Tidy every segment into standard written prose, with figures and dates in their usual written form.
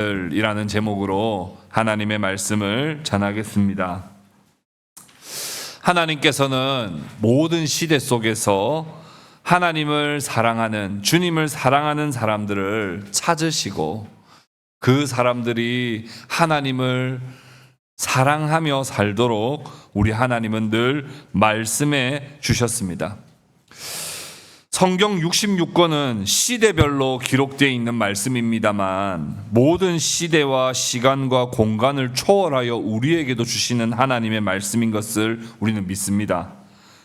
이라는 제목으로 하나님의 말씀을 전하겠습니다. 하나님께서는 모든 시대 속에서 하나님을 사랑하는, 주님을 사랑하는 사람들을 찾으시고 그 사람들이 하나님을 사랑하며 살도록 우리 하나님은 늘 말씀해 주셨습니다. 성경 66권은 시대별로 기록되어 있는 말씀입니다만 모든 시대와 시간과 공간을 초월하여 우리에게도 주시는 하나님의 말씀인 것을 우리는 믿습니다.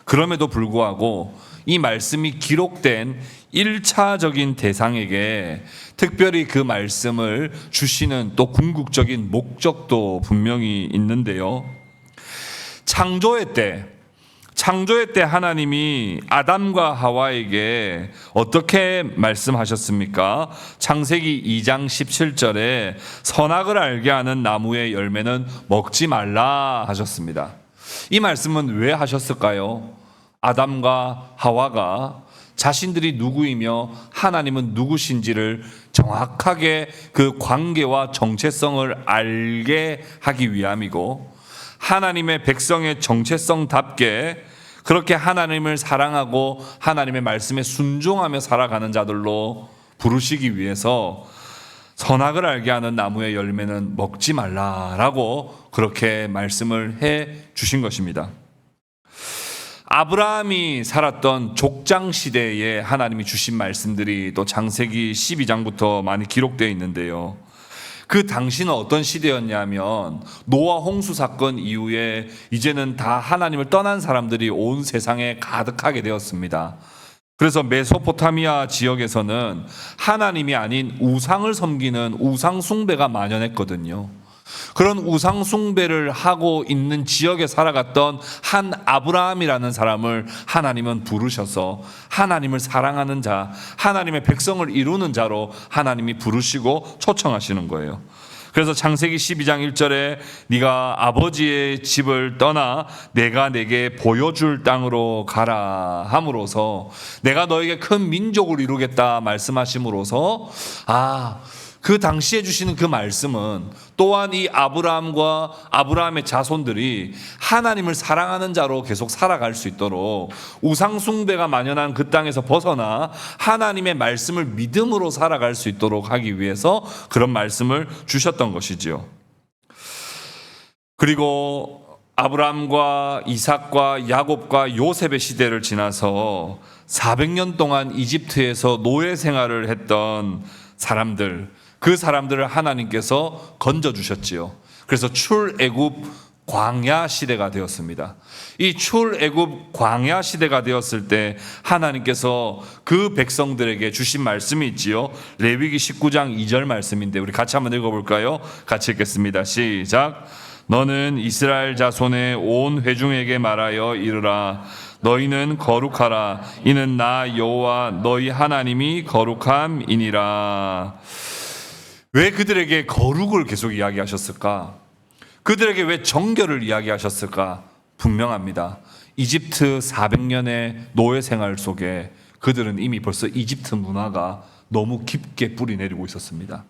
그럼에도 불구하고 이 말씀이 기록된 1차적인 대상에게 특별히 그 말씀을 주시는 또 궁극적인 목적도 분명히 있는데요. 창조의 때 하나님이 아담과 하와에게 어떻게 말씀하셨습니까? 창세기 2장 17절에 선악을 알게 하는 나무의 열매는 먹지 말라 하셨습니다. 이 말씀은 왜 하셨을까요? 아담과 하와가 자신들이 누구이며 하나님은 누구신지를 정확하게 그 관계와 정체성을 알게 하기 위함이고, 하나님의 백성의 정체성답게 그렇게 하나님을 사랑하고 하나님의 말씀에 순종하며 살아가는 자들로 부르시기 위해서 선악을 알게 하는 나무의 열매는 먹지 말라라고 그렇게 말씀을 해 주신 것입니다. 아브라함이 살았던 족장 시대에 하나님이 주신 말씀들이 또 창세기 12장부터 많이 기록되어 있는데요. 그 당시는 어떤 시대였냐면 노아 홍수 사건 이후에 이제는 다 하나님을 떠난 사람들이 온 세상에 가득하게 되었습니다. 그래서 메소포타미아 지역에서는 하나님이 아닌 우상을 섬기는 우상 숭배가 만연했거든요. 그런 우상 숭배를 하고 있는 지역에 살아갔던 한 아브라함이라는 사람을 하나님은 부르셔서 하나님을 사랑하는 자, 하나님의 백성을 이루는 자로 하나님이 부르시고 초청하시는 거예요. 그래서 창세기 12장 1절에 네가 아버지의 집을 떠나 내가 내게 보여줄 땅으로 가라 함으로써 내가 너에게 큰 민족을 이루겠다 말씀하심으로써 그 당시에 주시는 그 말씀은 또한 이 아브라함과 아브라함의 자손들이 하나님을 사랑하는 자로 계속 살아갈 수 있도록 우상 숭배가 만연한 그 땅에서 벗어나 하나님의 말씀을 믿음으로 살아갈 수 있도록 하기 위해서 그런 말씀을 주셨던 것이지요. 그리고 아브라함과 이삭과 야곱과 요셉의 시대를 지나서 400년 동안 이집트에서 노예 생활을 했던 사람들, 그 사람들을 하나님께서 건져주셨지요. 그래서 출애굽 광야 시대가 되었습니다. 이 출애굽 광야 시대가 되었을 때 하나님께서 그 백성들에게 주신 말씀이 있지요. 레위기 19장 2절 말씀인데 우리 같이 한번 읽어볼까요? 같이 읽겠습니다. 시작. 너는 이스라엘 자손의 온 회중에게 말하여 이르라. 너희는 거룩하라. 이는 나 여호와 너희 하나님이 거룩함이니라. 왜 그들에게 거룩을 계속 이야기하셨을까? 그들에게 왜 정결을 이야기하셨을까? 분명합니다. 이집트 400년의 노예 생활 속에 그들은 이미 벌써 이집트 문화가 너무 깊게 뿌리 내리고 있었습니다.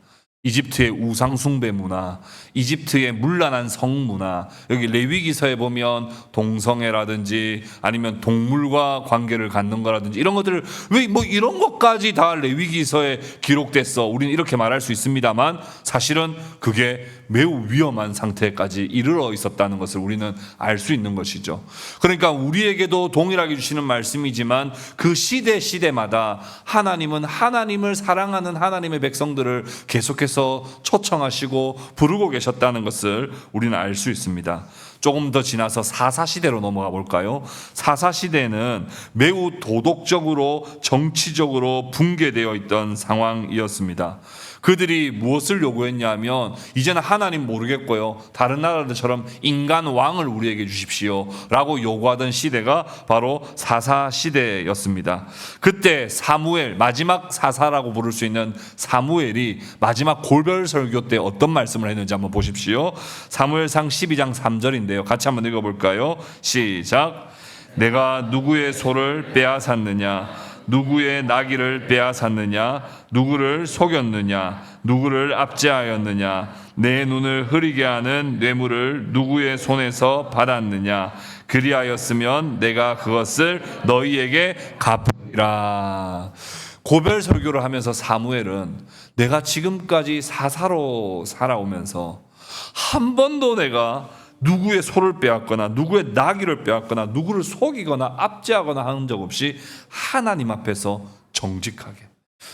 이집트의 우상 숭배 문화, 이집트의 문란한 성 문화, 여기 레위기서에 보면 동성애라든지 아니면 동물과 관계를 갖는 거라든지 이런 것들을 왜 이런 것까지 다 레위기서에 기록됐어? 우리는 이렇게 말할 수 있습니다만 사실은 그게 매우 위험한 상태까지 이르러 있었다는 것을 우리는 알 수 있는 것이죠. 그러니까 우리에게도 동일하게 주시는 말씀이지만 그 시대마다 하나님은 하나님을 사랑하는 하나님의 백성들을 계속해서 초청하시고 부르고 계셨다는 것을 우리는 알 수 있습니다. 조금 더 지나서 사사시대로 넘어가 볼까요? 사사시대는 매우 도덕적으로 정치적으로 붕괴되어 있던 상황이었습니다. 그들이 무엇을 요구했냐면 이제는 하나님 모르겠고요, 다른 나라들처럼 인간 왕을 우리에게 주십시오 라고 요구하던 시대가 바로 사사시대였습니다. 그때 사무엘, 마지막 사사라고 부를 수 있는 사무엘이 마지막 골별설교 때 어떤 말씀을 했는지 한번 보십시오. 사무엘상 12장 3절인데요 같이 한번 읽어볼까요? 시작. 내가 누구의 소를 빼앗았느냐? 누구의 나귀를 빼앗았느냐? 누구를 속였느냐? 누구를 압제하였느냐? 내 눈을 흐리게 하는 뇌물을 누구의 손에서 받았느냐? 그리하였으면 내가 그것을 너희에게 갚으리라. 고별 설교를 하면서 사무엘은 내가 지금까지 사사로 살아오면서 한 번도 내가 누구의 소를 빼앗거나 누구의 나귀를 빼앗거나 누구를 속이거나 압제하거나 하는 적 없이 하나님 앞에서 정직하게,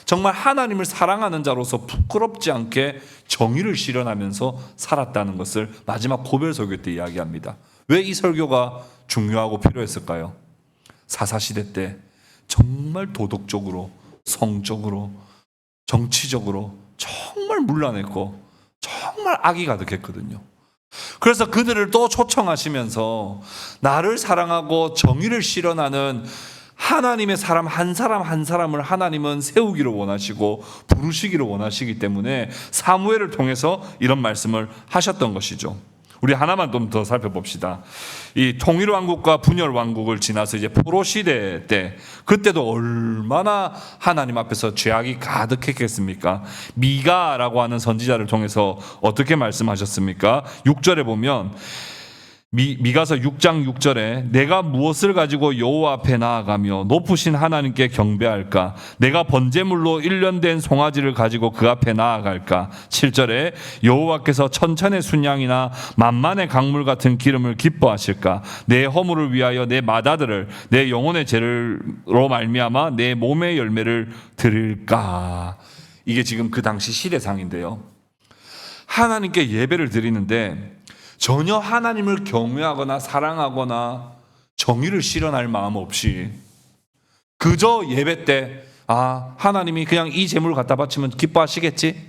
정말 하나님을 사랑하는 자로서 부끄럽지 않게 정의를 실현하면서 살았다는 것을 마지막 고별 설교 때 이야기합니다. 왜 이 설교가 중요하고 필요했을까요? 사사시대 때 정말 도덕적으로, 성적으로, 정치적으로 정말 문란했고 정말 악이 가득했거든요. 그래서 그들을 또 초청하시면서 나를 사랑하고 정의를 실현하는 하나님의 사람 한 사람 한 사람을 하나님은 세우기를 원하시고 부르시기를 원하시기 때문에 사무엘을 통해서 이런 말씀을 하셨던 것이죠. 우리 하나만 좀 더 살펴봅시다. 이 통일왕국과 분열왕국을 지나서 이제 포로 시대 때, 그때도 얼마나 하나님 앞에서 죄악이 가득했겠습니까? 미가라고 하는 선지자를 통해서 어떻게 말씀하셨습니까? 6절에 보면 미가서 6장 6절에 내가 무엇을 가지고 여호와 앞에 나아가며 높으신 하나님께 경배할까? 내가 번제물로 1년 된 송아지를 가지고 그 앞에 나아갈까? 7절에 여호와께서 천천의 순양이나 만만의 강물 같은 기름을 기뻐하실까? 내 허물을 위하여 내 맏아들을 내 영혼의 죄로 말미암아 내 몸의 열매를 드릴까? 이게 지금 그 당시 시대상인데요. 하나님께 예배를 드리는데 전혀 하나님을 경외하거나 사랑하거나 정의를 실현할 마음 없이 그저 예배 때 하나님이 그냥 이 제물 갖다 바치면 기뻐하시겠지?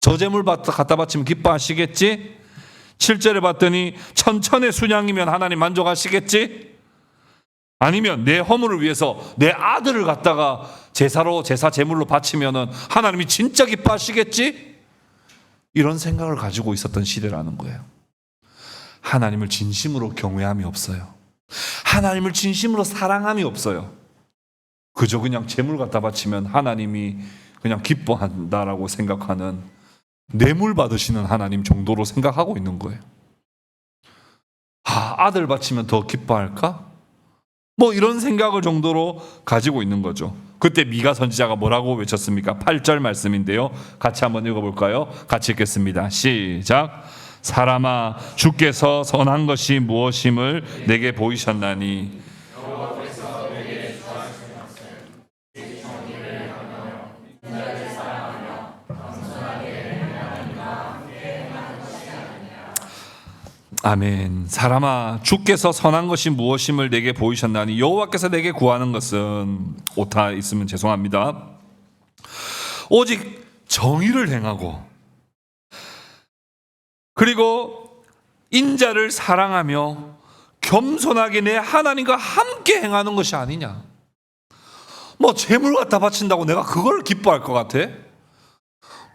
저 제물 갖다 바치면 기뻐하시겠지? 7절에 봤더니 천천의 순양이면 하나님 만족하시겠지? 아니면 내 허물을 위해서 내 아들을 갖다가 제사 제물로 바치면 하나님이 진짜 기뻐하시겠지? 이런 생각을 가지고 있었던 시대라는 거예요. 하나님을 진심으로 경외함이 없어요. 하나님을 진심으로 사랑함이 없어요. 그저 그냥 제물 갖다 바치면 하나님이 그냥 기뻐한다라고 생각하는 뇌물 받으시는 하나님 정도로 생각하고 있는 거예요. 아들 바치면 더 기뻐할까? 뭐 이런 생각을 정도로 가지고 있는 거죠. 그때 미가 선지자가 뭐라고 외쳤습니까? 8절 말씀인데요. 같이 한번 읽어볼까요? 같이 읽겠습니다. 시작. 사람아, 주께서 선한 것이 무엇임을 내게 보이셨나니 아멘. 사람아, 주께서 선한 것이 무엇임을 내게 보이셨나니 여호와께서 내게 구하는 것은 오타 있으면 죄송합니다. 오직 정의를 행하고 그리고 인자를 사랑하며 겸손하게 내 하나님과 함께 행하는 것이 아니냐. 뭐 재물 갖다 바친다고 내가 그걸 기뻐할 것 같아?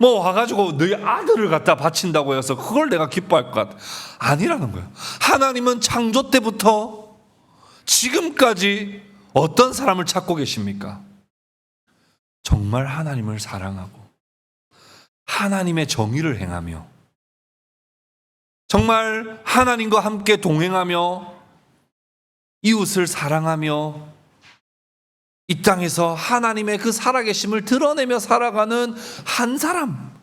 뭐 와가지고 너희 아들을 갖다 바친다고 해서 그걸 내가 기뻐할 것 같아? 아니라는 거예요. 하나님은 창조 때부터 지금까지 어떤 사람을 찾고 계십니까? 정말 하나님을 사랑하고 하나님의 정의를 행하며 정말 하나님과 함께 동행하며 이웃을 사랑하며 이 땅에서 하나님의 그 살아계심을 드러내며 살아가는 한 사람,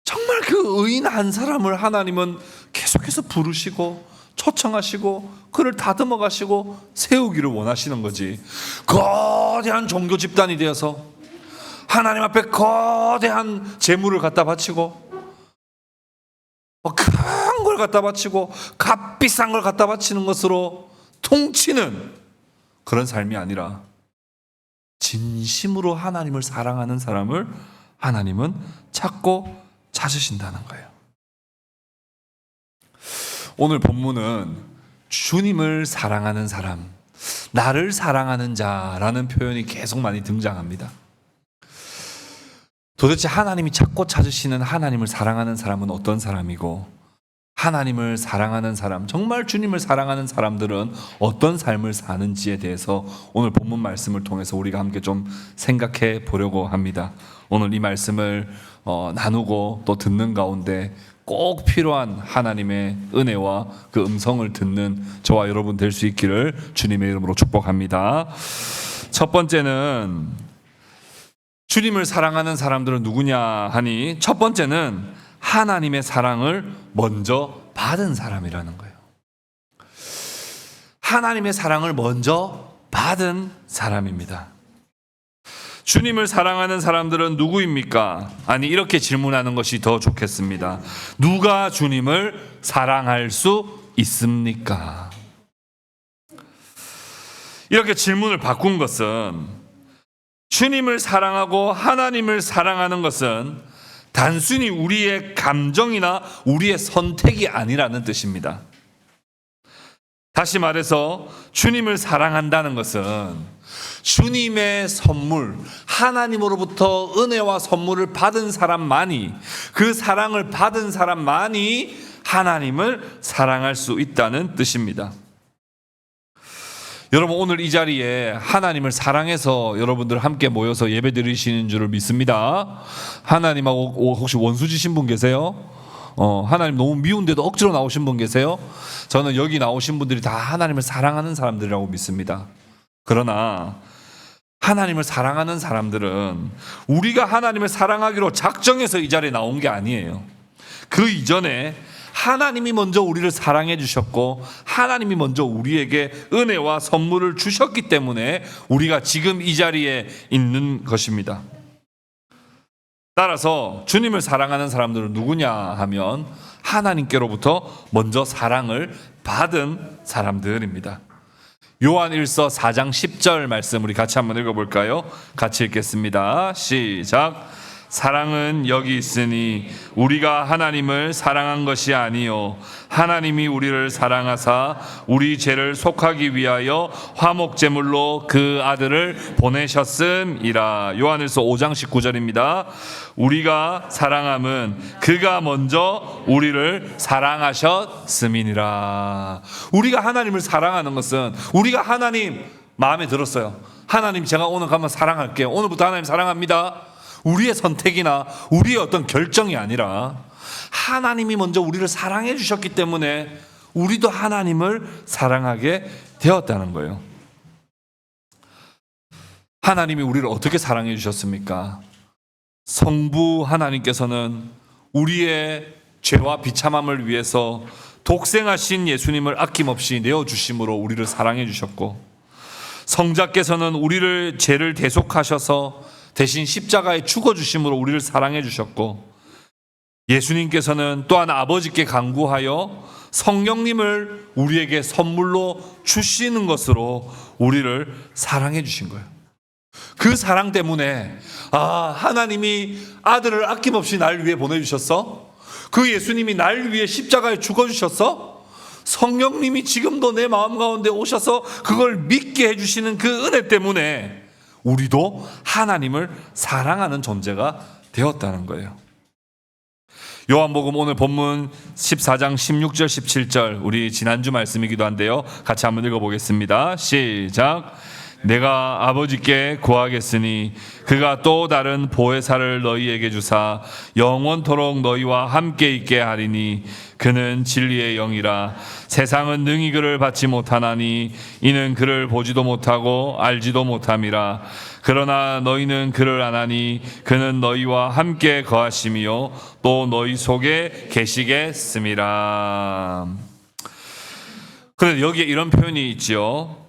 정말 그 의인 한 사람을 하나님은 계속해서 부르시고 초청하시고 그를 다듬어 가시고 세우기를 원하시는 거지. 거대한 종교 집단이 되어서 하나님 앞에 거대한 재물을 갖다 바치고 큰 걸 갖다 바치고 값비싼 걸 갖다 바치는 것으로 통치는 그런 삶이 아니라 진심으로 하나님을 사랑하는 사람을 하나님은 찾고 찾으신다는 거예요. 오늘 본문은 주님을 사랑하는 사람, 나를 사랑하는 자라는 표현이 계속 많이 등장합니다. 도대체 하나님이 찾고 찾으시는 하나님을 사랑하는 사람은 어떤 사람이고 하나님을 사랑하는 사람, 정말 주님을 사랑하는 사람들은 어떤 삶을 사는지에 대해서 오늘 본문 말씀을 통해서 우리가 함께 좀 생각해 보려고 합니다. 오늘 이 말씀을 나누고 또 듣는 가운데 꼭 필요한 하나님의 은혜와 그 음성을 듣는 저와 여러분 될 수 있기를 주님의 이름으로 축복합니다. 첫 번째는 주님을 사랑하는 사람들은 누구냐 하니, 첫 번째는 하나님의 사랑을 먼저 받은 사람이라는 거예요. 하나님의 사랑을 먼저 받은 사람입니다. 주님을 사랑하는 사람들은 누구입니까? 아니, 이렇게 질문하는 것이 더 좋겠습니다. 누가 주님을 사랑할 수 있습니까? 이렇게 질문을 바꾼 것은, 주님을 사랑하고 하나님을 사랑하는 것은 단순히 우리의 감정이나 우리의 선택이 아니라는 뜻입니다. 다시 말해서 주님을 사랑한다는 것은 주님의 선물, 하나님으로부터 은혜와 선물을 받은 사람만이, 그 사랑을 받은 사람만이 하나님을 사랑할 수 있다는 뜻입니다. 여러분, 오늘 이 자리에 하나님을 사랑해서 여러분들 함께 모여서 예배 드리시는 줄을 믿습니다. 하나님하고 혹시 원수지신 분 계세요? 하나님 너무 미운데도 억지로 나오신 분 계세요? 저는 여기 나오신 분들이 다 하나님을 사랑하는 사람들이라고 믿습니다. 그러나 하나님을 사랑하는 사람들은 우리가 하나님을 사랑하기로 작정해서 이 자리에 나온 게 아니에요. 그 이전에 하나님이 먼저 우리를 사랑해 주셨고, 하나님이 먼저 우리에게 은혜와 선물을 주셨기 때문에 우리가 지금 이 자리에 있는 것입니다. 따라서 주님을 사랑하는 사람들은 누구냐 하면 하나님께로부터 먼저 사랑을 받은 사람들입니다. 요한 1서 4장 10절 말씀 우리 같이 한번 읽어볼까요? 같이 읽겠습니다. 시작. 사랑은 여기 있으니 우리가 하나님을 사랑한 것이 아니요 하나님이 우리를 사랑하사 우리 죄를 속하기 위하여 화목제물로 그 아들을 보내셨음이라. 요한일서 5장 19절입니다. 우리가 사랑함은 그가 먼저 우리를 사랑하셨음이니라. 우리가 하나님을 사랑하는 것은 우리가 하나님 마음에 들었어요. 하나님, 제가 오늘 가면 사랑할게요. 오늘부터 하나님 사랑합니다. 우리의 선택이나 우리의 어떤 결정이 아니라 하나님이 먼저 우리를 사랑해 주셨기 때문에 우리도 하나님을 사랑하게 되었다는 거예요. 하나님이 우리를 어떻게 사랑해 주셨습니까? 성부 하나님께서는 우리의 죄와 비참함을 위해서 독생하신 예수님을 아낌없이 내어주심으로 우리를 사랑해 주셨고, 성자께서는 우리를 죄를 대속하셔서 대신 십자가에 죽어주심으로 우리를 사랑해 주셨고, 예수님께서는 또한 아버지께 간구하여 성령님을 우리에게 선물로 주시는 것으로 우리를 사랑해 주신 거예요. 그 사랑 때문에 하나님이 아들을 아낌없이 날 위해 보내주셨어? 그 예수님이 날 위해 십자가에 죽어주셨어? 성령님이 지금도 내 마음 가운데 오셔서 그걸 믿게 해주시는 그 은혜 때문에 우리도 하나님을 사랑하는 존재가 되었다는 거예요. 요한복음 오늘 본문 14장 16절 17절 우리 지난주 말씀이기도 한데요, 같이 한번 읽어보겠습니다. 시작. 내가 아버지께 구하겠으니 그가 또 다른 보혜사를 너희에게 주사 영원토록 너희와 함께 있게 하리니 그는 진리의 영이라. 세상은 능히 그를 받지 못하나니 이는 그를 보지도 못하고 알지도 못함이라. 그러나 너희는 그를 아나니 그는 너희와 함께 거하심이요 또 너희 속에 계시겠음이라. 그런데 여기에 이런 표현이 있지요.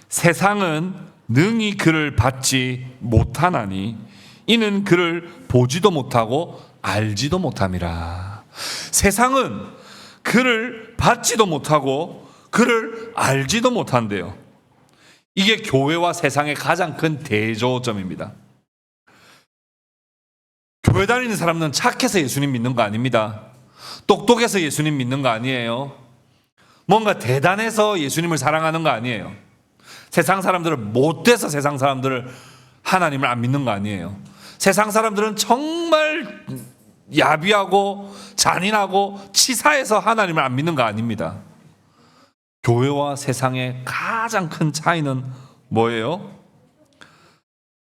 세상은 능히 그를 받지 못하나니 이는 그를 보지도 못하고 알지도 못함이라. 세상은 그를 받지도 못하고 그를 알지도 못한대요. 이게 교회와 세상의 가장 큰 대조점입니다. 교회 다니는 사람은 착해서 예수님 믿는 거 아닙니다. 똑똑해서 예수님 믿는 거 아니에요. 뭔가 대단해서 예수님을 사랑하는 거 아니에요. 세상 사람들은 못돼서 세상 사람들을 하나님을 안 믿는 거 아니에요. 세상 사람들은 정말 야비하고 잔인하고 치사해서 하나님을 안 믿는 거 아닙니다. 교회와 세상의 가장 큰 차이는 뭐예요?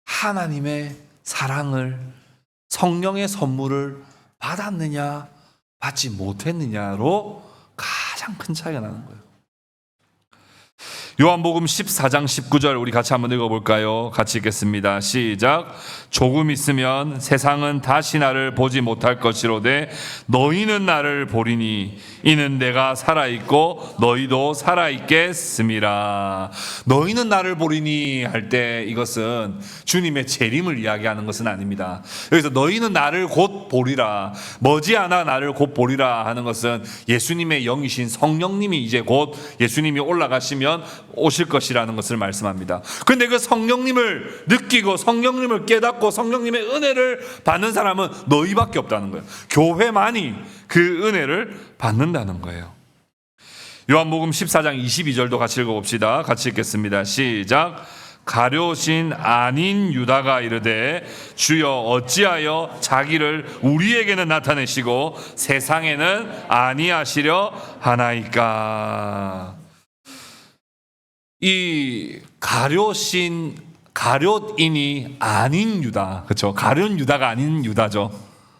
하나님의 사랑을, 성령의 선물을 받았느냐 받지 못했느냐로 가장 큰 차이가 나는 거예요. 요한복음 14장 19절 우리 같이 한번 읽어볼까요? 같이 읽겠습니다. 시작. 조금 있으면 세상은 다시 나를 보지 못할 것이로되 너희는 나를 보리니 이는 내가 살아있고 너희도 살아있겠음이라. 너희는 나를 보리니 할 때 이것은 주님의 재림을 이야기하는 것은 아닙니다. 여기서 너희는 나를 곧 보리라, 머지않아 나를 곧 보리라 하는 것은 예수님의 영이신 성령님이 이제 곧 예수님이 올라가시면 오실 것이라는 것을 말씀합니다. 그런데 그 성령님을 느끼고 성령님을 깨닫고 성령님의 은혜를 받는 사람은 너희밖에 없다는 거예요. 교회만이 그 은혜를 받는다는 거예요. 요한복음 14장 22절도 같이 읽어봅시다. 같이 읽겠습니다. 시작. 가룟신 아닌 유다가 이르되 주여 어찌하여 자기를 우리에게는 나타내시고 세상에는 아니하시려 하나이까. 이 가룟인이 아닌 유다, 그렇죠? 가룟 유다가 아닌 유다죠.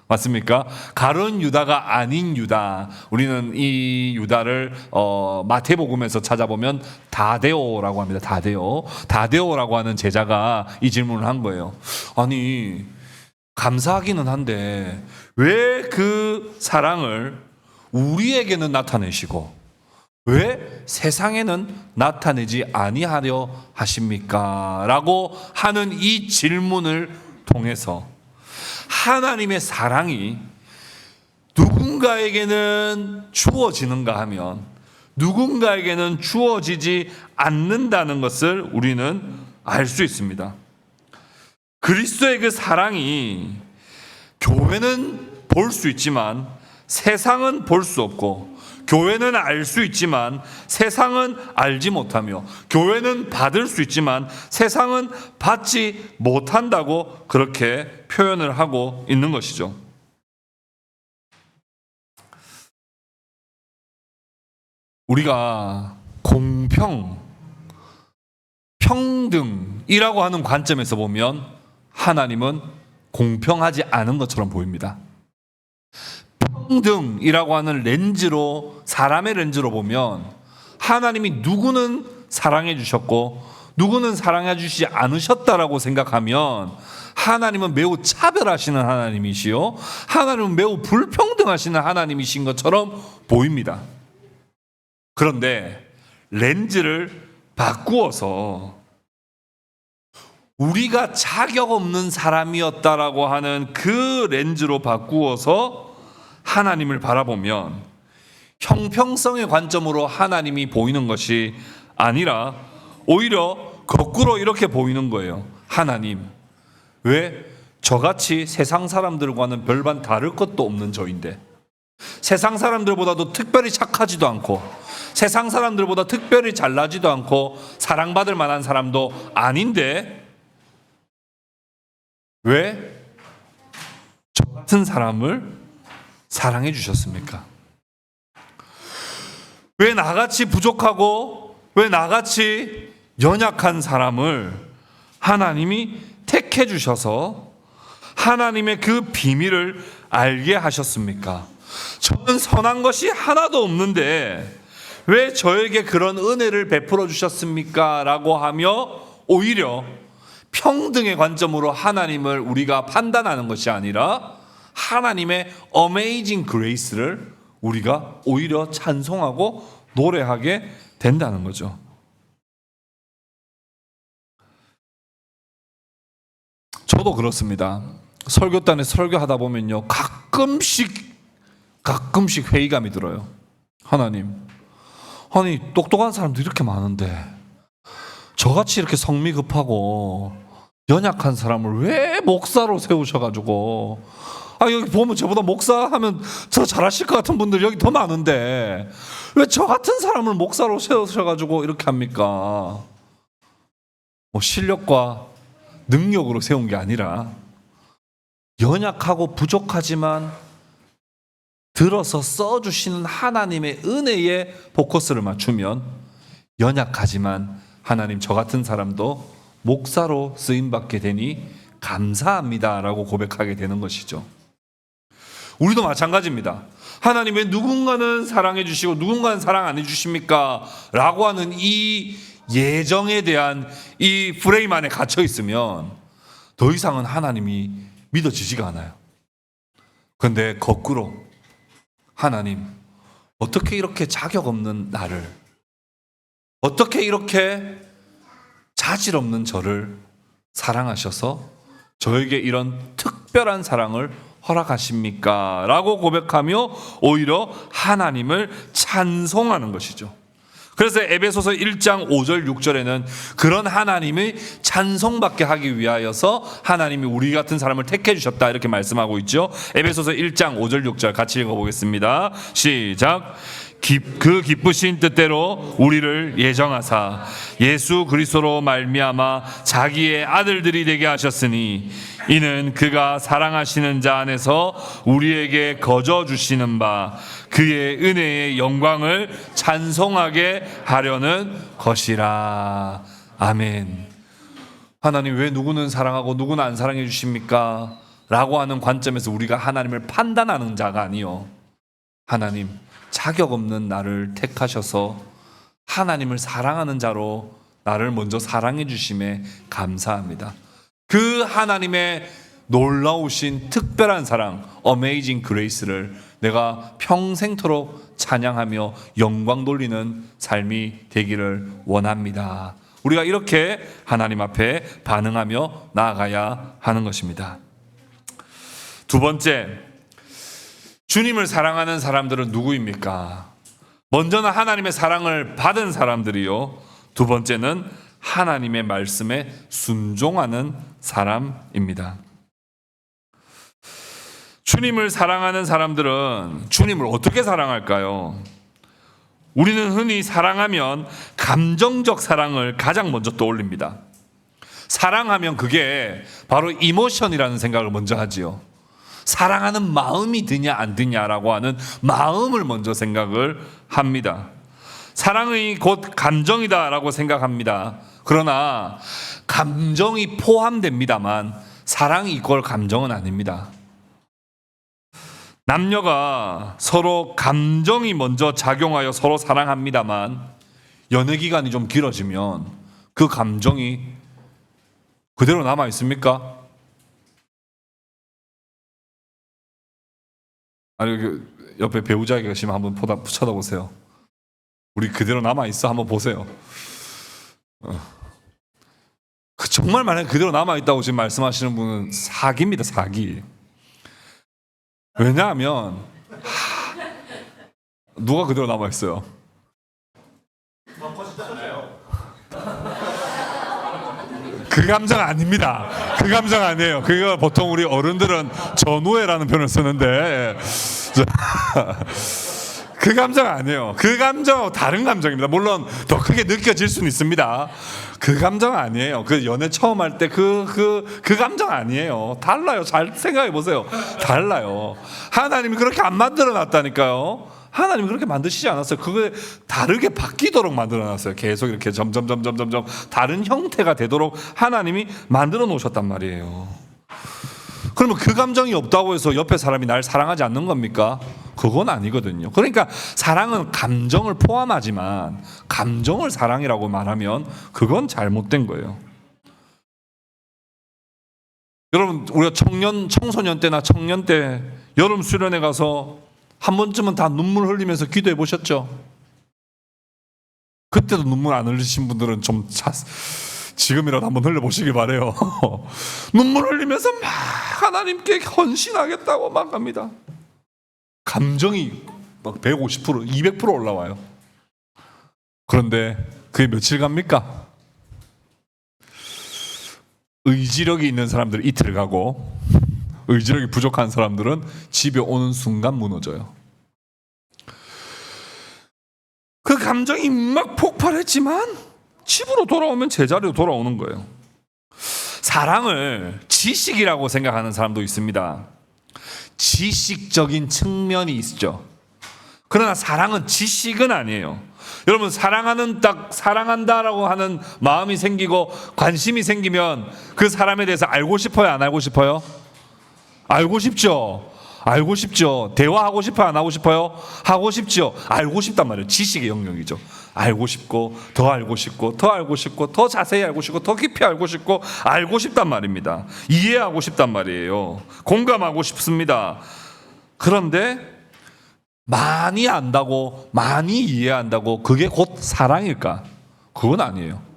맞습니까? 가룟 유다가 아닌 유다. 우리는 이 유다를 마태복음에서 찾아보면 다데오라고 합니다. 다데오라고 하는 제자가 이 질문을 한 거예요. 아니, 감사하기는 한데 왜 그 사랑을 우리에게는 나타내시고 왜 세상에는 나타내지 아니하려 하십니까? 라고 하는 이 질문을 통해서 하나님의 사랑이 누군가에게는 주어지는가 하면 누군가에게는 주어지지 않는다는 것을 우리는 알 수 있습니다. 그리스도의 그 사랑이 교회는 볼 수 있지만 세상은 볼 수 없고, 교회는 알 수 있지만 세상은 알지 못하며, 교회는 받을 수 있지만 세상은 받지 못한다고 그렇게 표현을 하고 있는 것이죠. 우리가 공평, 평등이라고 하는 관점에서 보면 하나님은 공평하지 않은 것처럼 보입니다. 평등이라고 하는 렌즈로, 사람의 렌즈로 보면 하나님이 누구는 사랑해 주셨고 누구는 사랑해 주시지 않으셨다라고 생각하면 하나님은 매우 차별하시는 하나님이시요, 하나님은 매우 불평등하시는 하나님이신 것처럼 보입니다. 그런데 렌즈를 바꾸어서 우리가 자격 없는 사람이었다라고 하는 그 렌즈로 바꾸어서 하나님을 바라보면 형평성의 관점으로 하나님이 보이는 것이 아니라 오히려 거꾸로 이렇게 보이는 거예요. 하나님, 왜 저같이 세상 사람들과는 별반 다를 것도 없는 저인데, 세상 사람들보다도 특별히 착하지도 않고 세상 사람들보다 특별히 잘나지도 않고 사랑받을 만한 사람도 아닌데 왜 저 같은 사람을 사랑해 주셨습니까? 왜 나같이 부족하고 왜 나같이 연약한 사람을 하나님이 택해 주셔서 하나님의 그 비밀을 알게 하셨습니까? 저는 선한 것이 하나도 없는데 왜 저에게 그런 은혜를 베풀어 주셨습니까? 라고 하며 오히려 평등의 관점으로 하나님을 우리가 판단하는 것이 아니라 하나님의 어메이징 그레이스를 우리가 오히려 찬송하고 노래하게 된다는 거죠. 저도 그렇습니다. 설교단에 설교하다 보면요, 가끔씩 회의감이 들어요. 하나님, 아니 똑똑한 사람도 이렇게 많은데 저같이 이렇게 성미 급하고 연약한 사람을 왜 목사로 세우셔가지고, 여기 보면 저보다 목사하면 저 잘하실 것 같은 분들이 여기 더 많은데 왜 저 같은 사람을 목사로 세우셔가지고 이렇게 합니까? 뭐 실력과 능력으로 세운 게 아니라 연약하고 부족하지만 들어서 써주시는 하나님의 은혜에 포커스를 맞추면 연약하지만 하나님 저 같은 사람도 목사로 쓰임받게 되니 감사합니다라고 고백하게 되는 것이죠. 우리도 마찬가지입니다. 하나님 왜 누군가는 사랑해 주시고 누군가는 사랑 안 해 주십니까? 라고 하는 이 예정에 대한 이 프레임 안에 갇혀 있으면 더 이상은 하나님이 믿어지지가 않아요. 그런데 거꾸로 하나님 어떻게 이렇게 자격 없는 나를, 어떻게 이렇게 자질 없는 저를 사랑하셔서 저에게 이런 특별한 사랑을 허락하십니까? 라고 고백하며 오히려 하나님을 찬송하는 것이죠. 그래서 에베소서 1장 5절 6절에는 그런 하나님의 찬송받게 하기 위하여서 하나님이 우리 같은 사람을 택해 주셨다 이렇게 말씀하고 있죠. 에베소서 1장 5절 6절 같이 읽어보겠습니다. 시작. 그 기쁘신 뜻대로 우리를 예정하사 예수 그리스도로 말미암아 자기의 아들들이 되게 하셨으니 이는 그가 사랑하시는 자 안에서 우리에게 거저 주시는 바 그의 은혜의 영광을 찬송하게 하려는 것이라. 아멘. 하나님 왜 누구는 사랑하고 누구는 안 사랑해 주십니까? 라고 하는 관점에서 우리가 하나님을 판단하는 자가 아니요, 하나님 자격 없는 나를 택하셔서 하나님을 사랑하는 자로 나를 먼저 사랑해 주심에 감사합니다. 그 하나님의 놀라우신 특별한 사랑, Amazing Grace를 내가 평생토록 찬양하며 영광 돌리는 삶이 되기를 원합니다. 우리가 이렇게 하나님 앞에 반응하며 나아가야 하는 것입니다. 두 번째, 주님을 사랑하는 사람들은 누구입니까? 먼저는 하나님의 사랑을 받은 사람들이요, 두 번째는 하나님의 말씀에 순종하는 사람입니다. 주님을 사랑하는 사람들은 주님을 어떻게 사랑할까요? 우리는 흔히 사랑하면 감정적 사랑을 가장 먼저 떠올립니다. 사랑하면 그게 바로 이모션이라는 생각을 먼저 하지요. 사랑하는 마음이 드냐 안 드냐라고 하는 마음을 먼저 생각을 합니다. 사랑이 곧 감정이다라고 생각합니다. 그러나 감정이 포함됩니다만 사랑이 이꼴 감정은 아닙니다. 남녀가 서로 감정이 먼저 작용하여 서로 사랑합니다만 연애 기간이 좀 길어지면 그 감정이 그대로 남아 있습니까? 아니, 옆에 배우자가 계시면 한번 쳐다보세요. 우리 그대로 남아 있어? 한번 보세요. 정말 만약에 그대로 남아 있다고 지금 말씀하시는 분은 사기입니다, 사기. 왜냐하면 누가 그대로 남아 있어요? 그 감정 아닙니다. 그 감정 아니에요. 그거 보통 우리 어른들은 전우애라는 표현을 쓰는데 그 감정 아니에요. 그 감정 다른 감정입니다. 물론 더 크게 느껴질 수는 있습니다. 그 감정 아니에요. 그 연애 처음 할 때 그 감정 아니에요. 달라요. 잘 생각해 보세요. 달라요. 하나님이 그렇게 안 만들어 놨다니까요. 하나님이 그렇게 만드시지 않았어요. 그게 다르게 바뀌도록 만들어 놨어요. 계속 이렇게 점점 다른 형태가 되도록 하나님이 만들어 놓으셨단 말이에요. 그러면 그 감정이 없다고 해서 옆에 사람이 날 사랑하지 않는 겁니까? 그건 아니거든요. 그러니까 사랑은 감정을 포함하지만 감정을 사랑이라고 말하면 그건 잘못된 거예요. 여러분, 우리가 청소년 때나 청년 때 여름 수련회 가서 한 번쯤은 다 눈물 흘리면서 기도해 보셨죠? 그때도 눈물 안 흘리신 분들은 좀 지금이라도 한번 흘려보시기 바래요. 눈물 흘리면서 막 하나님께 헌신하겠다고 막 합니다. 감정이 막 150%, 200% 올라와요. 그런데 그게 며칠 갑니까? 의지력이 있는 사람들은 이틀 가고 의지력이 부족한 사람들은 집에 오는 순간 무너져요. 그 감정이 막 폭발했지만 집으로 돌아오면 제자리로 돌아오는 거예요. 사랑을 지식이라고 생각하는 사람도 있습니다. 지식적인 측면이 있죠. 그러나 사랑은 지식은 아니에요. 여러분, 사랑한다라고 하는 마음이 생기고 관심이 생기면 그 사람에 대해서 알고 싶어요, 안 알고 싶어요? 알고 싶죠. 알고 싶죠. 대화하고 싶어요, 안 하고 싶어요? 하고 싶죠. 알고 싶단 말이에요. 지식의 영역이죠. 알고 싶고 더 알고 싶고 더 알고 싶고 더 자세히 알고 싶고 더 깊이 알고 싶고 알고 싶단 말입니다. 이해하고 싶단 말이에요. 공감하고 싶습니다. 그런데 많이 안다고, 많이 이해한다고 그게 곧 사랑일까? 그건 아니에요.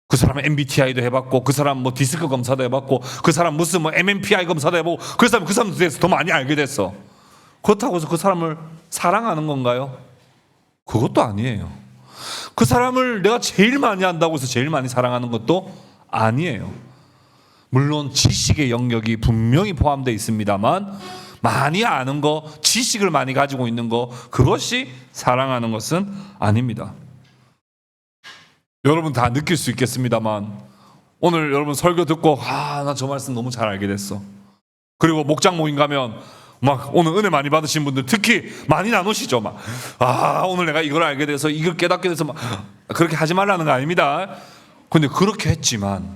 그 사람은 MBTI도 해봤고, 그 사람 뭐 디스크 검사도 해봤고, 그 사람 무슨 뭐 MMPI 검사도 해보고, 그 사람 대해서 더 많이 알게 됐어. 그렇다고 해서 그 사람을 사랑하는 건가요? 그것도 아니에요. 그 사람을 내가 제일 많이 안다고 해서 제일 많이 사랑하는 것도 아니에요. 물론 지식의 영역이 분명히 포함되어 있습니다만, 많이 아는 거, 지식을 많이 가지고 있는 거, 그것이 사랑하는 것은 아닙니다. 여러분 다 느낄 수 있겠습니다만, 오늘 여러분 설교 듣고 나 저 말씀 너무 잘 알게 됐어. 그리고 목장 모임 가면 막 오늘 은혜 많이 받으신 분들 특히 많이 나누시죠. 막 오늘 내가 이걸 알게 돼서 이걸 깨닫게 돼서 막 그렇게 하지 말라는 거 아닙니다. 근데 그렇게 했지만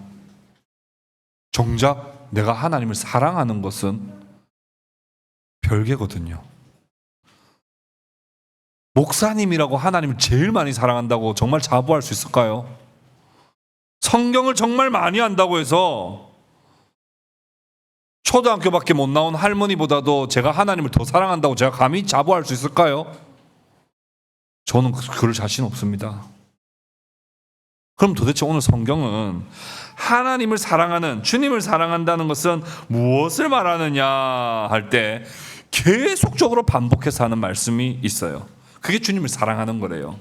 정작 내가 하나님을 사랑하는 것은 별개거든요. 목사님이라고 하나님을 제일 많이 사랑한다고 정말 자부할 수 있을까요? 성경을 정말 많이 안다고 해서 초등학교밖에 못 나온 할머니보다도 제가 하나님을 더 사랑한다고 제가 감히 자부할 수 있을까요? 저는 그럴 자신 없습니다. 그럼 도대체 오늘 성경은 하나님을 사랑하는, 주님을 사랑한다는 것은 무엇을 말하느냐 할 때 계속적으로 반복해서 하는 말씀이 있어요. 그게 주님을 사랑하는 거래요.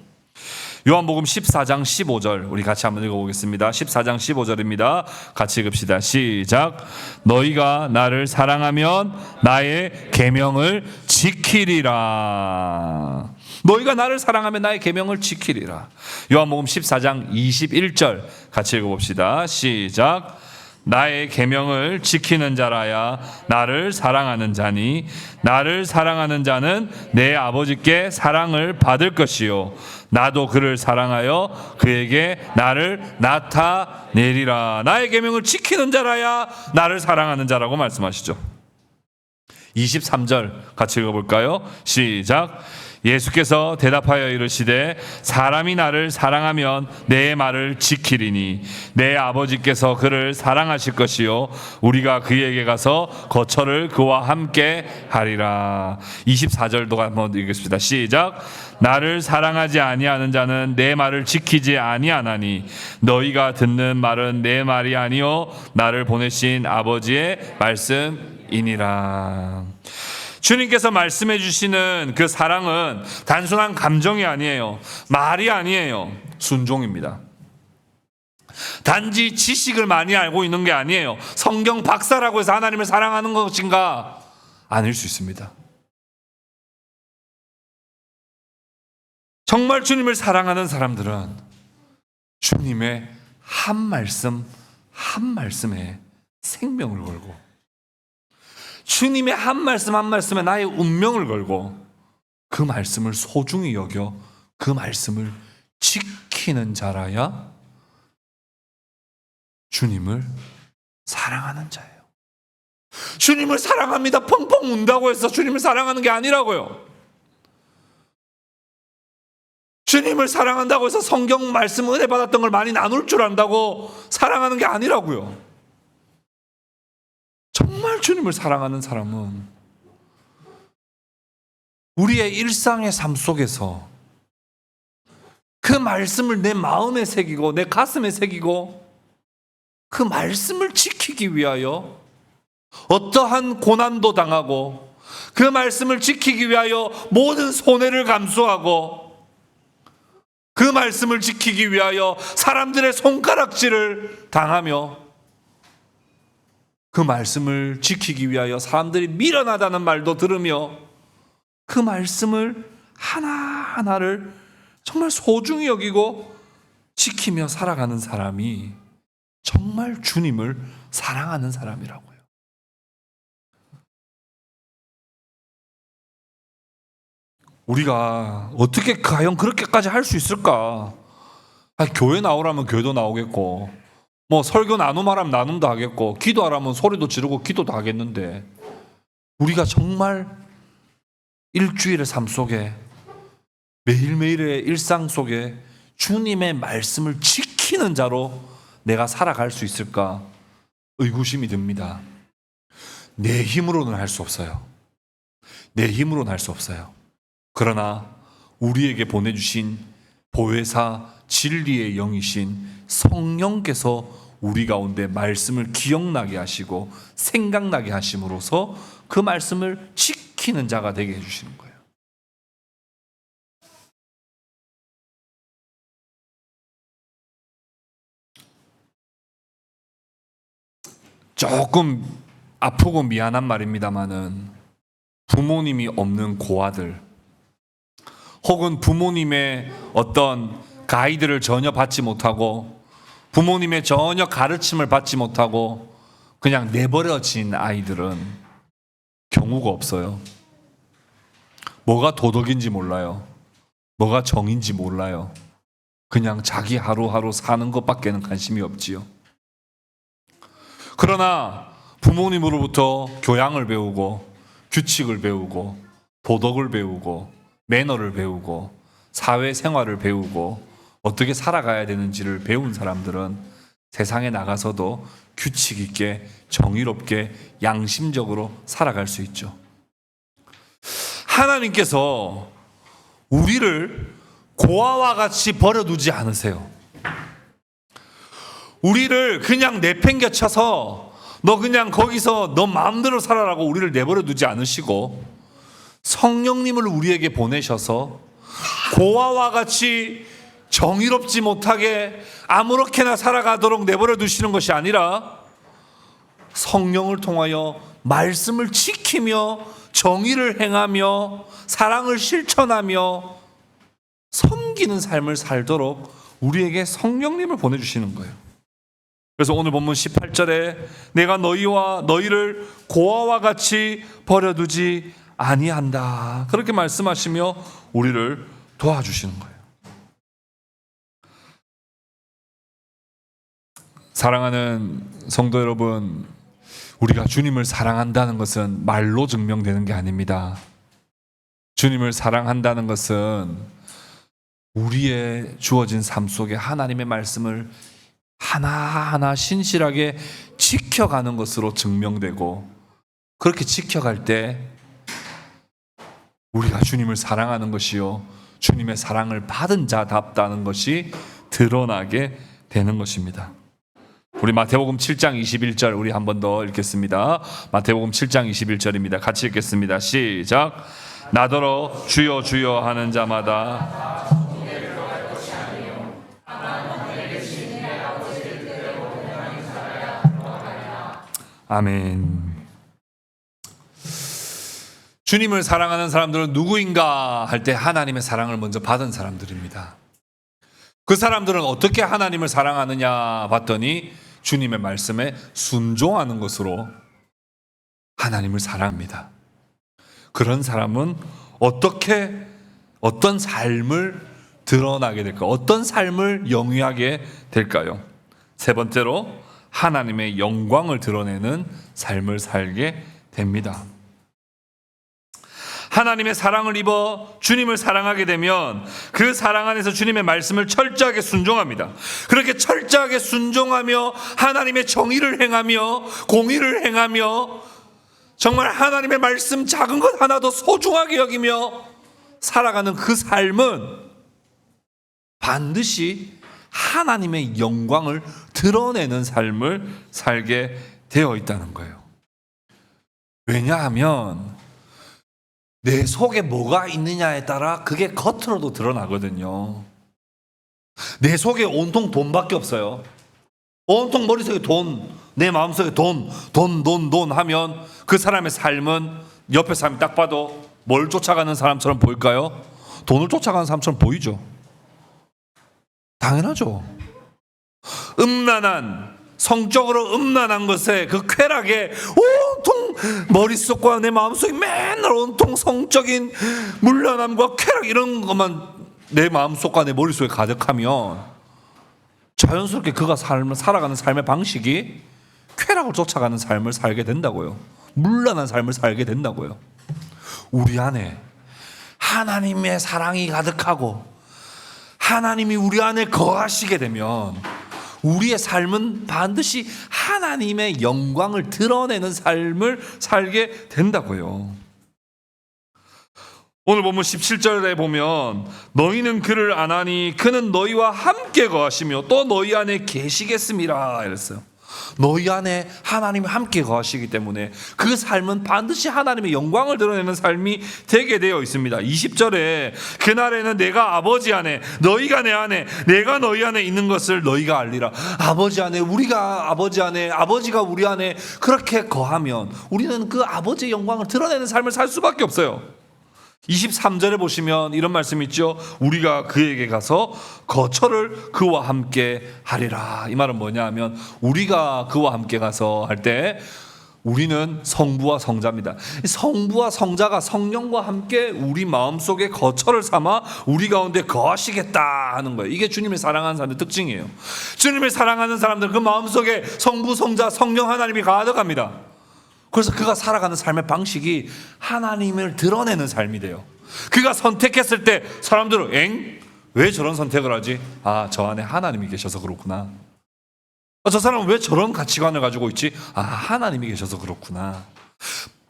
요한복음 14장 15절 우리 같이 한번 읽어보겠습니다. 14장 15절입니다. 같이 읽읍시다. 시작. 너희가 나를 사랑하면 나의 계명을 지키리라. 너희가 나를 사랑하면 나의 계명을 지키리라. 요한복음 14장 21절 같이 읽어봅시다. 시작. 나의 계명을 지키는 자라야 나를 사랑하는 자니 나를 사랑하는 자는 내 아버지께 사랑을 받을 것이요 나도 그를 사랑하여 그에게 나를 나타내리라. 나의 계명을 지키는 자라야 나를 사랑하는 자라고 말씀하시죠. 23절 같이 읽어볼까요? 시작. 예수께서 대답하여 이르시되 사람이 나를 사랑하면 내 말을 지키리니 내 아버지께서 그를 사랑하실 것이요 우리가 그에게 가서 거처를 그와 함께 하리라. 24절도 한번 읽겠습니다. 시작. 나를 사랑하지 아니하는 자는 내 말을 지키지 아니하나니 너희가 듣는 말은 내 말이 아니요 나를 보내신 아버지의 말씀이니라. 주님께서 말씀해 주시는 그 사랑은 단순한 감정이 아니에요. 말이 아니에요. 순종입니다. 단지 지식을 많이 알고 있는 게 아니에요. 성경 박사라고 해서 하나님을 사랑하는 것인가? 아닐 수 있습니다. 정말 주님을 사랑하는 사람들은 주님의 한 말씀 한 말씀에 생명을 걸고 주님의 한 말씀 한 말씀에 나의 운명을 걸고 그 말씀을 소중히 여겨 그 말씀을 지키는 자라야 주님을 사랑하는 자예요. 주님을 사랑합니다 펑펑 운다고 해서 주님을 사랑하는 게 아니라고요. 주님을 사랑한다고 해서 성경 말씀 은혜 받았던 걸 많이 나눌 줄 안다고 사랑하는 게 아니라고요. 정말 주님을 사랑하는 사람은 우리의 일상의 삶 속에서 그 말씀을 내 마음에 새기고 내 가슴에 새기고 그 말씀을 지키기 위하여 어떠한 고난도 당하고 그 말씀을 지키기 위하여 모든 손해를 감수하고 그 말씀을 지키기 위하여 사람들의 손가락질을 당하며 그 말씀을 지키기 위하여 사람들이 미련하다는 말도 들으며 그 말씀을 하나하나를 정말 소중히 여기고 지키며 살아가는 사람이 정말 주님을 사랑하는 사람이라고요. 우리가 어떻게 과연 그렇게까지 할 수 있을까? 교회 나오라면 교회도 나오겠고, 뭐 설교 나눔하라면 나눔도 하겠고, 기도하라면 소리도 지르고 기도도 하겠는데, 우리가 정말 일주일의 삶 속에, 매일매일의 일상 속에 주님의 말씀을 지키는 자로 내가 살아갈 수 있을까 의구심이 듭니다. 내 힘으로는 할 수 없어요. 내 힘으로는 할 수 없어요. 그러나 우리에게 보내주신 보혜사 진리의 영이신 성령께서 우리 가운데 말씀을 기억나게 하시고 생각나게 하심으로써 그 말씀을 지키는 자가 되게 해주시는 거예요. 조금 아프고 미안한 말입니다마는 부모님이 없는 고아들, 혹은 부모님의 어떤 가이드를 전혀 받지 못하고 부모님의 전혀 가르침을 받지 못하고 그냥 내버려진 아이들은 경우가 없어요. 뭐가 도덕인지 몰라요. 뭐가 정인지 몰라요. 그냥 자기 하루하루 사는 것밖에는 관심이 없지요. 그러나 부모님으로부터 교양을 배우고 규칙을 배우고 도덕을 배우고 매너를 배우고 사회생활을 배우고 어떻게 살아가야 되는지를 배운 사람들은 세상에 나가서도 규칙 있게 정의롭게 양심적으로 살아갈 수 있죠. 하나님께서 우리를 고아와 같이 버려두지 않으세요. 우리를 그냥 내팽개쳐서 너 그냥 거기서 너 마음대로 살아라고 우리를 내버려 두지 않으시고 성령님을 우리에게 보내셔서 고아와 같이 정의롭지 못하게 아무렇게나 살아가도록 내버려 두시는 것이 아니라 성령을 통하여 말씀을 지키며 정의를 행하며 사랑을 실천하며 섬기는 삶을 살도록 우리에게 성령님을 보내주시는 거예요. 그래서 오늘 본문 18절에 내가 너희와 너희를 고아와 같이 버려두지 아니한다, 그렇게 말씀하시며 우리를 도와주시는 거예요. 사랑하는 성도 여러분, 우리가 주님을 사랑한다는 것은 말로 증명되는 게 아닙니다. 주님을 사랑한다는 것은 우리의 주어진 삶 속에 하나님의 말씀을 하나하나 신실하게 지켜가는 것으로 증명되고, 그렇게 지켜갈 때 우리가 주님을 사랑하는 것이요 주님의 사랑을 받은 자답다는 것이 드러나게 되는 것입니다. 우리 마태복음 7장 21절 우리 한 번 더 읽겠습니다. 마태복음 7장 21절입니다. 같이 읽겠습니다. 시작. 나더러 주여 주여 하는 자마다 아멘. 주님을 사랑하는 사람들은 누구인가 할 때 하나님의 사랑을 먼저 받은 사람들입니다. 그 사람들은 어떻게 하나님을 사랑하느냐 봤더니 주님의 말씀에 순종하는 것으로 하나님을 사랑합니다. 그런 사람은 어떤 삶을 드러나게 될까요? 어떤 삶을 영위하게 될까요? 세 번째로 하나님의 영광을 드러내는 삶을 살게 됩니다. 하나님의 사랑을 입어 주님을 사랑하게 되면 그 사랑 안에서 주님의 말씀을 철저하게 순종합니다. 그렇게 철저하게 순종하며 하나님의 정의를 행하며 공의를 행하며 정말 하나님의 말씀 작은 것 하나도 소중하게 여기며 살아가는 그 삶은 반드시 하나님의 영광을 드러내는 삶을 살게 되어 있다는 거예요. 왜냐하면 내 속에 뭐가 있느냐에 따라 그게 겉으로도 드러나거든요. 내 속에 온통 돈밖에 없어요. 온통 머릿속에 돈, 내 마음속에 돈 하면 그 사람의 삶은 옆에 사람이 딱 봐도 뭘 쫓아가는 사람처럼 보일까요? 돈을 쫓아가는 사람처럼 보이죠. 당연하죠. 음란한 성적으로 음란한 것에 그 쾌락에 온통 머릿속과 내 마음속에 맨날 온통 성적인 물란함과 쾌락 이런 것만 내 마음속과 내 머릿속에 가득하면 자연스럽게 그가 살아가는 삶의 방식이 쾌락을 쫓아가는 삶을 살게 된다고요. 물란한 삶을 살게 된다고요. 우리 안에 하나님의 사랑이 가득하고 하나님이 우리 안에 거하시게 되면 우리의 삶은 반드시 하나님의 영광을 드러내는 삶을 살게 된다고요. 오늘 본문 17절에 보면 너희는 그를 아나니 그는 너희와 함께 거하시며 또 너희 안에 계시겠음이라 이랬어요. 너희 안에 하나님이 함께 거하시기 때문에 그 삶은 반드시 하나님의 영광을 드러내는 삶이 되게 되어 있습니다. 20절에 그날에는 내가 아버지 안에 너희가 내 안에 내가 너희 안에 있는 것을 너희가 알리라. 아버지 안에 우리가 아버지 안에 아버지가 우리 안에 그렇게 거하면 우리는 그 아버지의 영광을 드러내는 삶을 살 수밖에 없어요. 23절에 보시면 이런 말씀이 있죠. 우리가 그에게 가서 거처를 그와 함께 하리라. 이 말은 뭐냐 하면 우리가 그와 함께 가서 할 때 우리는 성부와 성자입니다. 성부와 성자가 성령과 함께 우리 마음속에 거처를 삼아 우리 가운데 거하시겠다 하는 거예요. 이게 주님을 사랑하는 사람의 특징이에요. 주님을 사랑하는 사람들 그 마음속에 성부, 성자, 성령 하나님이 가득합니다. 그래서 그가 살아가는 삶의 방식이 하나님을 드러내는 삶이 돼요. 그가 선택했을 때 사람들은 왜 저런 선택을 하지? 저 안에 하나님이 계셔서 그렇구나. 저 사람은 왜 저런 가치관을 가지고 있지? 하나님이 계셔서 그렇구나.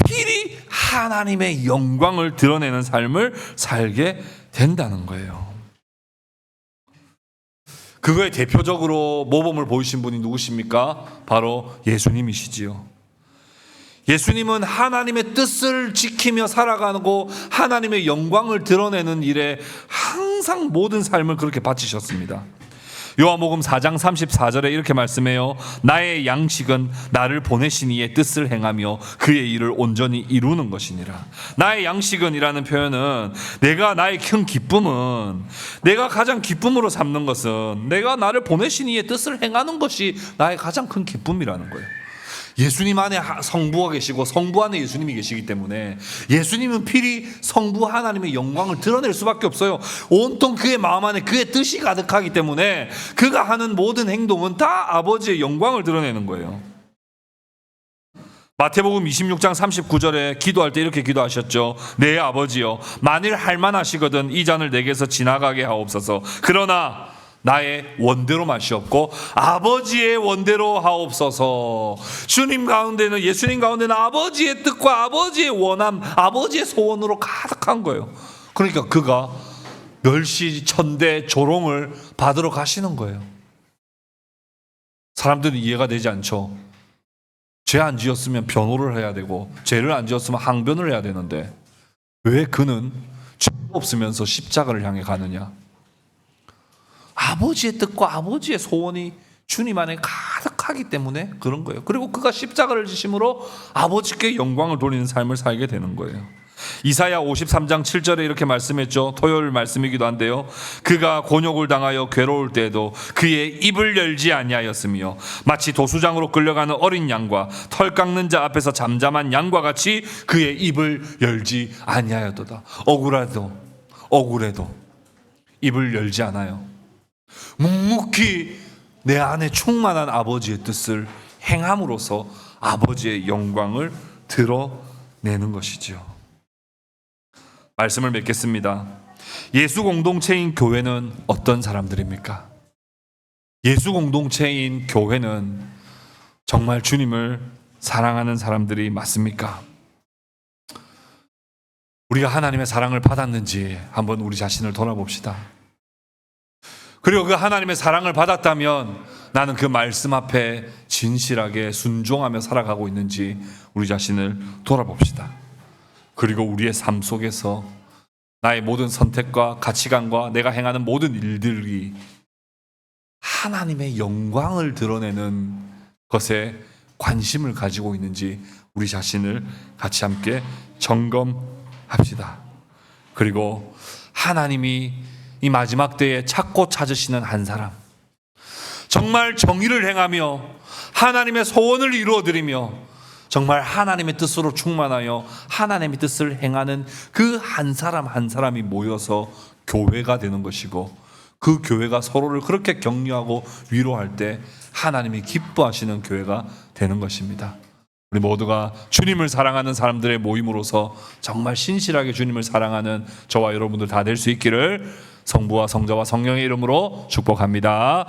필히 하나님의 영광을 드러내는 삶을 살게 된다는 거예요. 그거에 대표적으로 모범을 보이신 분이 누구십니까? 바로 예수님이시지요. 예수님은 하나님의 뜻을 지키며 살아가고 하나님의 영광을 드러내는 일에 항상 모든 삶을 그렇게 바치셨습니다. 요한복음 4장 34절에 이렇게 말씀해요. 나의 양식은 나를 보내신 이의 뜻을 행하며 그의 일을 온전히 이루는 것이니라. 나의 양식은 이라는 표현은 나의 큰 기쁨은 내가 가장 기쁨으로 삼는 것은 내가 나를 보내신 이의 뜻을 행하는 것이 나의 가장 큰 기쁨이라는 거예요. 예수님 안에 성부가 계시고 성부 안에 예수님이 계시기 때문에 예수님은 필히 성부 하나님의 영광을 드러낼 수밖에 없어요. 온통 그의 마음 안에 그의 뜻이 가득하기 때문에 그가 하는 모든 행동은 다 아버지의 영광을 드러내는 거예요. 마태복음 26장 39절에 기도할 때 이렇게 기도하셨죠. 내 아버지여 만일 할만하시거든 이 잔을 내게서 지나가게 하옵소서. 그러나 나의 원대로 마시옵고 아버지의 원대로 하옵소서. 주님 가운데는 예수님 가운데는 아버지의 뜻과 아버지의 원함, 아버지의 소원으로 가득한 거예요. 그러니까 그가 멸시, 천대, 조롱을 받으러 가시는 거예요. 사람들은 이해가 되지 않죠. 죄 안 지었으면 변호를 해야 되고 죄를 안 지었으면 항변을 해야 되는데 왜 그는 죄 없으면서 십자가를 향해 가느냐? 아버지의 뜻과 아버지의 소원이 주님 안에 가득하기 때문에 그런 거예요. 그리고 그가 십자가를 지심으로 아버지께 영광을 돌리는 삶을 살게 되는 거예요. 이사야 53장 7절에 이렇게 말씀했죠. 토요일 말씀이기도 한데요. 그가 곤욕을 당하여 괴로울 때에도 그의 입을 열지 아니하였으며 마치 도수장으로 끌려가는 어린 양과 털 깎는 자 앞에서 잠잠한 양과 같이 그의 입을 열지 아니하였도다. 억울해도 입을 열지 않아요. 묵묵히 내 안에 충만한 아버지의 뜻을 행함으로써 아버지의 영광을 드러내는 것이지요. 말씀을 맺겠습니다. 예수 공동체인 교회는 어떤 사람들입니까? 예수 공동체인 교회는 정말 주님을 사랑하는 사람들이 맞습니까? 우리가 하나님의 사랑을 받았는지 한번 우리 자신을 돌아봅시다. 그리고 그 하나님의 사랑을 받았다면 나는 그 말씀 앞에 진실하게 순종하며 살아가고 있는지 우리 자신을 돌아봅시다. 그리고 우리의 삶 속에서 나의 모든 선택과 가치관과 내가 행하는 모든 일들이 하나님의 영광을 드러내는 것에 관심을 가지고 있는지 우리 자신을 같이 함께 점검합시다. 그리고 하나님이 이 마지막 때에 찾고 찾으시는 한 사람, 정말 정의를 행하며 하나님의 소원을 이루어드리며 정말 하나님의 뜻으로 충만하여 하나님의 뜻을 행하는 그 한 사람 한 사람이 모여서 교회가 되는 것이고, 그 교회가 서로를 그렇게 격려하고 위로할 때 하나님이 기뻐하시는 교회가 되는 것입니다. 우리 모두가 주님을 사랑하는 사람들의 모임으로서 정말 신실하게 주님을 사랑하는 저와 여러분들 다 될 수 있기를 성부와 성자와 성령의 이름으로 축복합니다.